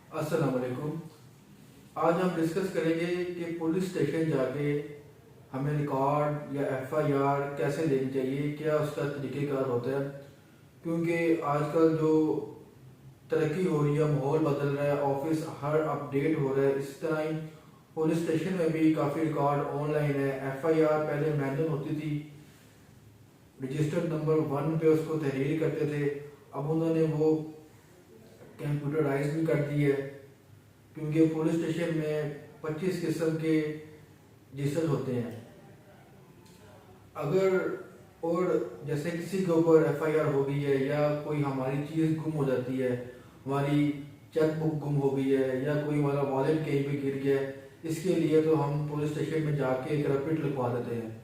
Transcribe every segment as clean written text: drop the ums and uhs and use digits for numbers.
अस्सलाम वालेकुम। आज हम डिस्कस करेंगे कि पुलिस स्टेशन जाके हमें रिकॉर्ड या एफआईआर कैसे लेनी चाहिए, क्या उसका तरीक़ेकार होता है। क्योंकि आजकल जो तरक्की हो रही है, माहौल बदल रहा है, ऑफिस हर अपडेट हो रहा है, इस तरह ही पुलिस स्टेशन में भी काफ़ी रिकॉर्ड ऑनलाइन है। एफआईआर पहले मैनुअल होती थी, रजिस्टर्ड नंबर 1 पे उसको तहरीर करते थे। अब उन्होंने वो कंप्यूटराइज भी कर दी है, क्योंकि पुलिस स्टेशन में 25 किस्म के रजिस्टर होते हैं। अगर और जैसे किसी के ऊपर एफआईआर हो गई है या कोई हमारी चीज़ गुम हो जाती है, हमारी चेकबुक गुम हो गई है या कोई हमारा वॉलेट कहीं पे गिर गया है, इसके लिए तो हम पुलिस स्टेशन में जाके एक रपट लिखवा देते हैं।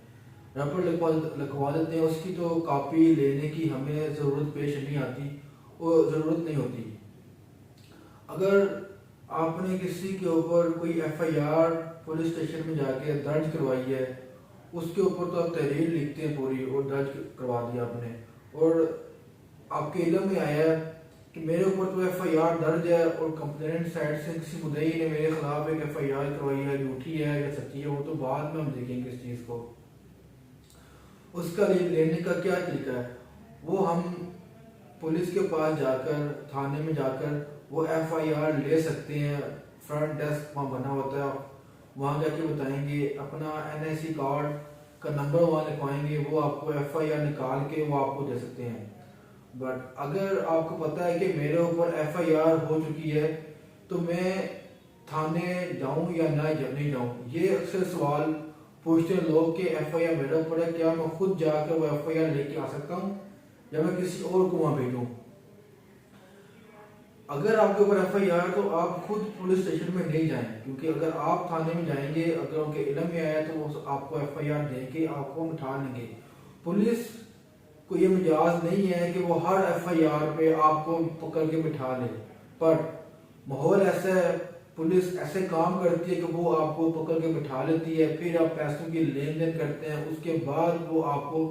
रपट लिखवा देते हैं, उसकी तो कॉपी लेने की हमें ज़रूरत पेश नहीं आती और ज़रूरत नहीं होती। अगर आपने किसी के ऊपर कोई एफआईआर पुलिस स्टेशन में जाके दर्ज करवाई है, उसके ऊपर तो आप तहरीर लिखते हैं पूरी और दर्ज करवा दिया आपने, और आपके इल्म में आया है कि मेरे ऊपर तो एफआईआर दर्ज है और कंप्लेंट साइड से किसी मुद्दई ने मेरे खिलाफ एक एफआईआर करवाई है, झूठी है या सच्ची है, वो तो बाद में हम देखेंगे इस चीज़ को। उसका लेने का क्या तरीका है, वो हम पुलिस के पास जाकर, थाने में जाकर वो एफआईआर ले सकते हैं। फ्रंट डेस्क वहाँ बना होता है, वहाँ जाके बताएंगे, अपना एनआईसी कार्ड का नंबर वहाँ लिखवाएंगे, वो आपको एफआईआर निकाल के वो आपको दे सकते हैं। बट अगर आपको पता है कि मेरे ऊपर एफआईआर हो चुकी है, तो मैं थाने जाऊं या नहीं जाऊं, ये अक्सर सवाल पूछते हैं लोग कि एफआईआर मेरे ऊपर है, क्या मैं खुद जाकर वो एफआईआर लेके आ सकता हूँ या मैं किसी और को वहाँ भेजूँ। अगर आपके ऊपर एफआईआर तो आप खुद पुलिस स्टेशन में नहीं जाएं, क्योंकि अगर आप थाने में जाएंगे, अगर उनके इल्म में आया तो वो आपको एफआईआर देके आपको बिठा लेंगे। पुलिस को ये मिजाज नहीं है कि वो हर एफआईआर पे आपको पकड़ के बिठा ले, पर माहौल ऐसा है, पुलिस ऐसे काम करती है कि वो आपको पकड़ के बिठा लेती है, फिर आप पैसों की लेन देन करते हैं, उसके बाद वो आपको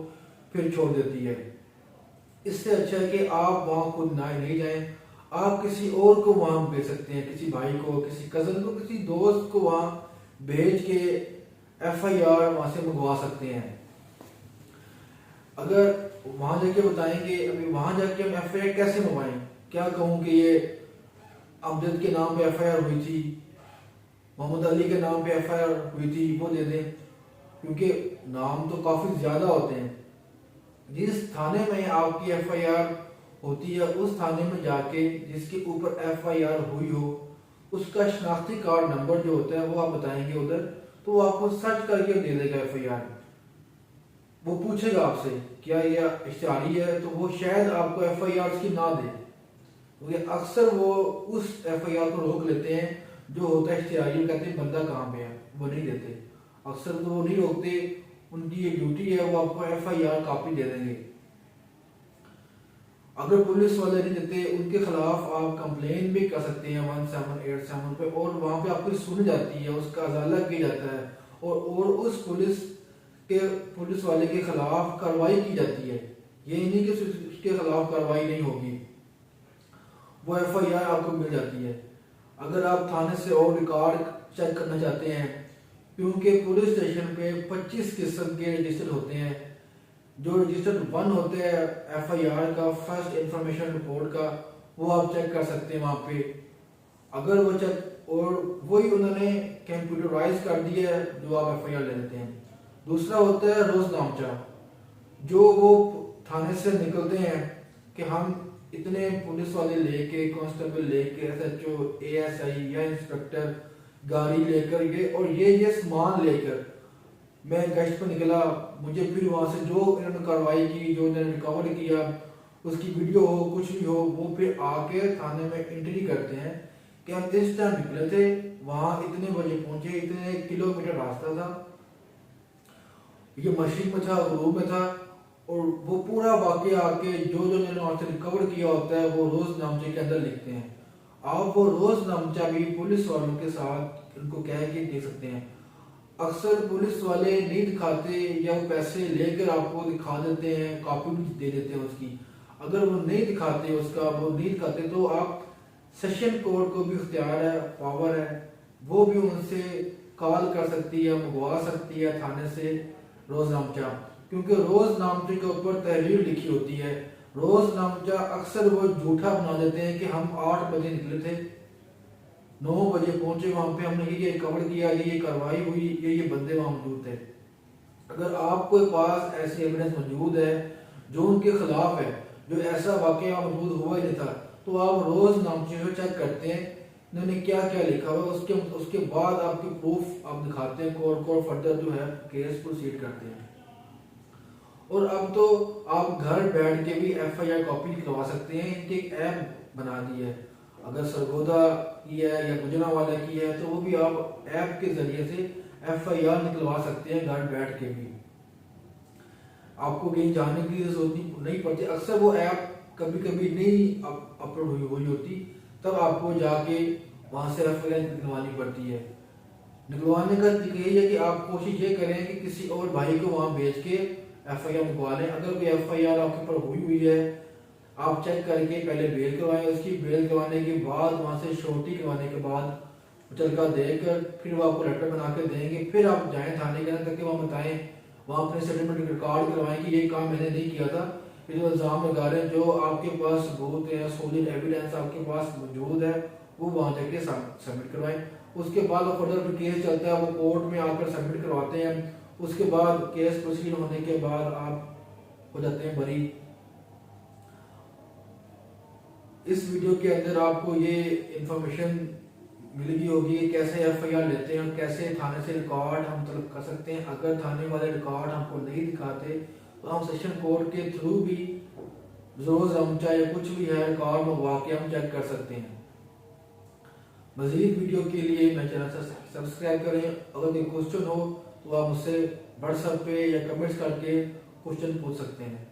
फिर छोड़ देती है। इससे अच्छा है कि आप वहाँ खुद नहीं जाएं, आप किसी और को वहाँ भेज सकते हैं, किसी भाई को, किसी कजन को, किसी दोस्त को वहाँ भेज के एफआईआर वहाँ से मंगवा सकते हैं। अगर वहाँ जाके बताएंगे, अभी वहाँ जाके हम एफआईआर कैसे मंगवाएं, क्या कहूँ कि ये अमजद के नाम पे एफआईआर हुई थी, मोहम्मद अली के नाम पे एफआईआर हुई थी, वो दे दें, क्योंकि नाम तो काफ़ी ज़्यादा होते हैं। जिस थाने में आपकी एफआईआर होती है, उस थाने में जाके जिसके ऊपर एफआईआर हुई हो, उसका शनाख्ती कार्ड नंबर जो होता है वो आप बताएंगे उधर, तो वो आपको सर्च करके दे देगा एफआईआर। वो पूछेगा आपसे क्या यह इश्तिहारी है, तो वो शायद आपको एफआईआर की ना दे, क्योंकि अक्सर वो उस एफआईआर को रोक लेते हैं जो होता है इश्तिहारी, कहते हैं बंदा कहाँ पे है, वो नहीं देते। अक्सर तो वो नहीं रोकते, उनकी ये ड्यूटी है, वो आपको एफआईआर कॉपी दे देंगे। अगर पुलिस वाले नहीं देते, उनके खिलाफ आप कंप्लेन भी कर सकते हैं 1787 पे, और वहाँ पे आपकी सुनी जाती है, उसका अजाला किया जाता है, और उस पुलिस वाले के खिलाफ कार्रवाई की जाती है। ये नहीं कि उसके खिलाफ कार्रवाई नहीं होगी, वो एफआईआर आपको मिल जाती है। अगर आप थाने से और रिकॉर्ड चेक करना चाहते हैं, क्योंकि पुलिस स्टेशन पे 25 किस्म के रजिस्टर होते हैं। जो रजिस्टर 1 होते हैं एफआईआर का, फर्स्ट इंफॉर्मेशन रिपोर्ट का, वो आप चेक कर सकते हैं वहाँ पे। अगर वो चेक, और वही उन्होंने कंप्यूटराइज कर दिया है जो आप एफआईआर ले लेते हैं। दूसरा होता है रोजनामचा, जो वो थाने से निकलते हैं कि हम इतने पुलिस वाले लेके, कांस्टेबल लेके, एसएचओ, एएसआई या इंस्पेक्टर गाड़ी लेकर ये सामान लेकर मैं गश्त पर निकला, मुझे फिर वहाँ से जो इन्होंने कार्रवाई की, जो इन्होंने रिकवर किया, उसकी वीडियो हो, कुछ भी हो, वो फिर आके थाने में एंट्री करते हैं कि हम इस टाइम निकले थे, वहाँ इतने बजे पहुंचे, इतने किलोमीटर रास्ता था, ये मशीन में था, रूम में था, और वो पूरा वाकया आके जो इन्होंने वहाँ से रिकवर किया होता है वो रोजनामचे के अंदर लिखते हैं। आप वो रोजनामचा भी पुलिस वालों के साथ उनको कह के दे सकते हैं। अक्सर पुलिस वाले नहीं दिखाते, या वो पैसे लेकर आपको दिखा देते हैं, कॉपी भी दे देते हैं उसकी। अगर वो नहीं दिखाते तो आप सेशन कोर्ट को भी इख्तियार है, पावर है, वो भी उनसे कॉल कर सकती है, मंगवा सकती है थाने से रोजनामचा, क्योंकि रोजनामचे के ऊपर तहरीर लिखी होती है। रोजनामचा अक्सर वो झूठा बना देते हैं कि हम 8 बजे निकले थे, 9 बजे पहुंचे वहां पे, हमने ये कवर किया, ये कार्रवाई हुई, ये बंदे वहां मौजूद थे। अगर आपके पास ऐसी एविडेंस मौजूद है जो उनके खिलाफ है, जो ऐसा वाकया मौजूद हुआ ही नहीं था, तो आप रोजनामचे को चेक करते हैं इन्होंने क्या क्या लिखा हुआ, उसके बाद आपके प्रूफ आप दिखाते हैं, कोर्ट को फर्दर जो है केस प्रोसीड करते हैं। और अब तो आप घर बैठ के भी FIR कॉपी निकलवा सकते हैं, इनकी एक ऐप बना दी है। अगर सरगोदा की है या गुजरांवाला की है तो वो भी आप ऐप के जरिए से FIR निकलवा सकते हैं घर बैठ के भी, आपको कहीं जाने की जरूरत नहीं पड़ती। अक्सर वो ऐप कभी कभी नहीं अपलोड हुई होती, तब आपको जाके वहां से FIR निकलवानी पड़ती है। निकलवाने का तरीका यही है कि आप कोशिश ये करें कि किसी और भाई को वहां भेज के FIR निकलवा लें। अगर कोई FIR आपके ऊपर हुई है, आप चेक करके पहले बेल करवाएं, उसकी बेल करवाने के बाद वहां से श्योरिटी करवाने के बाद मुचलका देकर फिर वो आपको लेटर बना के देंगे। फिर आप जाएं थाने के अंदर तक वहां बताएं, वहां अपने सेटलमेंट रिकॉर्ड करवाएं कि ये काम मैंने नहीं किया था, ये जो इल्जाम लगा रहे हैं, जो आपके पास सबूत है, सॉलिड एविडेंस आपके पास मौजूद है, वो वहां जाके सबमिट करवाएं। उसके बाद फर्दर केस चलता है, वो कोर्ट में आकर सबमिट करवाते हैं। उसके बाद केस प्रोसीड होने के बाद आप हो जाते हैं बरी। इस वीडियो के अंदर आपको ये इंफॉर्मेशन मिल गई होगी कैसे FIR लेते हैं और कैसे थाने से रिकॉर्ड हम तलब कर सकते हैं। अगर थाने वाले रिकॉर्ड हमको नहीं दिखाते तो हम सेशन कोर्ट के थ्रू भी रोजनामचा या कुछ भी है रिकॉर्ड मंगवा के हम चेक कर सकते हैं। मजीद वीडियो के लिए मेरे चैनल से सब्सक्राइब करें। अगर कोई क्वेश्चन हो तो आप मुझसे व्हाट्सएप पे या कमेंट्स करके क्वेश्चन पूछ सकते हैं।